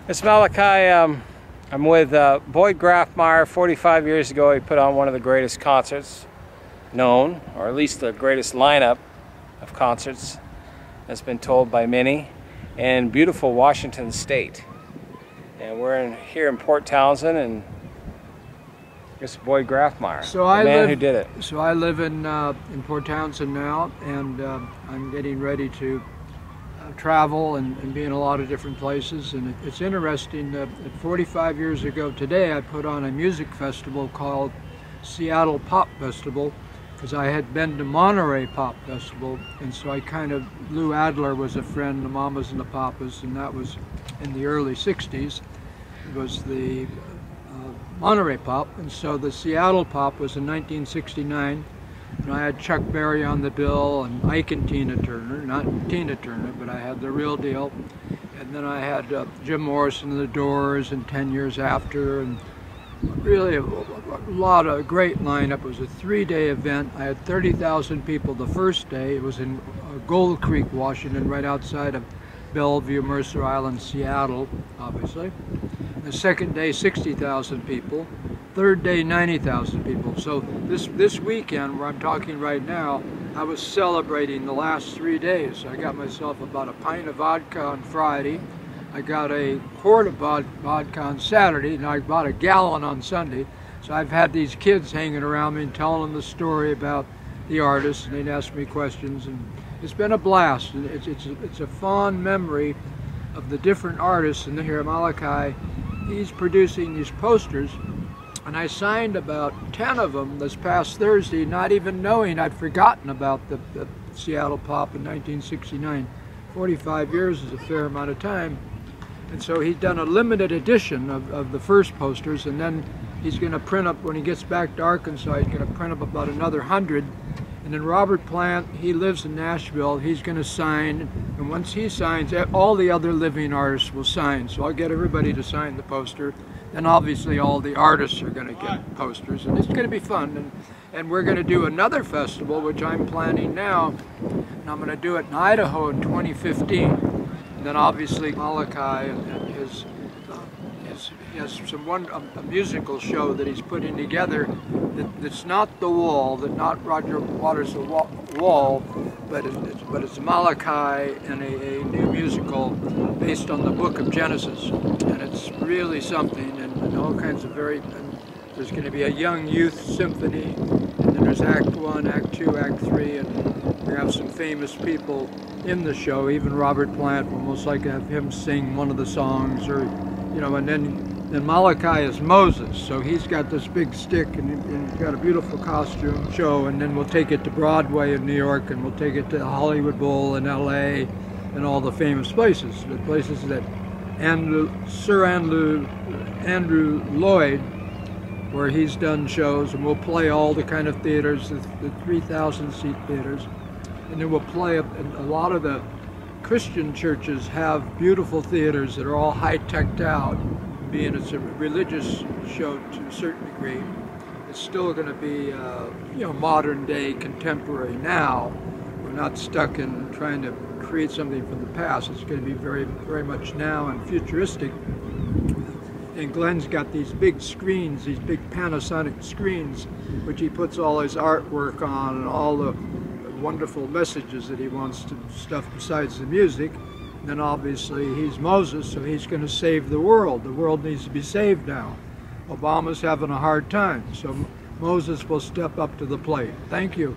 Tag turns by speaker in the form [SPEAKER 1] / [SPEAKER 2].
[SPEAKER 1] It's Malachi. I'm with Boyd Grafmyre. 45 years ago, he put on one of the greatest concerts known, or at least the greatest lineup of concerts that's been told by many, in beautiful Washington State. And we're here in Port Townsend, and it's Boyd Grafmyre, the man who did it.
[SPEAKER 2] So I live in Port Townsend now, and I'm getting ready to travel and be in a lot of different places. And it's interesting that 45 years ago today, I put on a music festival called Seattle Pop Festival, because I had been to Monterey Pop Festival, and so I Lou Adler was a friend, the Mamas and the Papas, and that was in the early 60s. It was the Monterey Pop, and so the Seattle Pop was in 1969. And I had Chuck Berry on the bill, and Ike and Tina Turner, not Tina Turner, but I had the real deal. And then I had Jim Morrison and the Doors, and 10 years after, and really a lot of great lineup. It was a 3-day event. I had 30,000 people the first day. It was in Gold Creek, Washington, right outside of Bellevue, Mercer Island, Seattle, obviously. The second day, 60,000 people. Third day, 90,000 people. So this weekend, where I'm talking right now, I was celebrating the last 3 days. I got myself about a pint of vodka on Friday. I got a quart of vodka on Saturday, and I bought a gallon on Sunday. So I've had these kids hanging around me and telling them the story about the artists, and they'd ask me questions, and it's been a blast. And it's a fond memory of the different artists. And here, Malachi, he's producing these posters, and I signed about 10 of them this past Thursday, not even knowing I'd forgotten about the Seattle Pop in 1969. 45 years is a fair amount of time. And so he's done a limited edition of the first posters, and then he's going to print up, when he gets back to Arkansas, he's going to print up about another 100. And then Robert Plant, he lives in Nashville, he's going to sign, and once he signs, all the other living artists will sign. So I'll get everybody to sign the poster. And obviously all the artists are going to get posters, and it's going to be fun. And we're going to do another festival, which I'm planning now, and I'm going to do it in Idaho in 2015. And then obviously Malachi and he has a musical show that he's putting together that's not The Wall, that not Roger Waters' The Wall, but it's Malachi and a new musical based on the book of Genesis. And it's really something, and all kinds of there's going to be a young youth symphony, and then there's Act 1, Act 2, Act 3, and we have some famous people in the show. Even Robert Plant will most likely have him sing one of the songs, or, and then Malachi is Moses, so he's got this big stick, and he's got a beautiful costume show, and then we'll take it to Broadway in New York, and we'll take it to the Hollywood Bowl in LA, and all the famous places, the places that Sir Andrew Lloyd, where he's done shows, and we'll play all the kind of theaters, the 3,000 seat theaters, and then we'll play a lot of the Christian churches have beautiful theaters that are all high-teched out. Being it's a religious show to a certain degree, it's still going to be modern day, contemporary now. We're not stuck in trying to create something from the past. It's going to be very, very much now and futuristic. And Glenn's got these big screens, these big Panasonic screens, which he puts all his artwork on and all the wonderful messages that he wants to stuff besides the music. And then obviously he's Moses, so he's going to save the world. The world needs to be saved now. Obama's having a hard time, so Moses will step up to the plate. Thank you.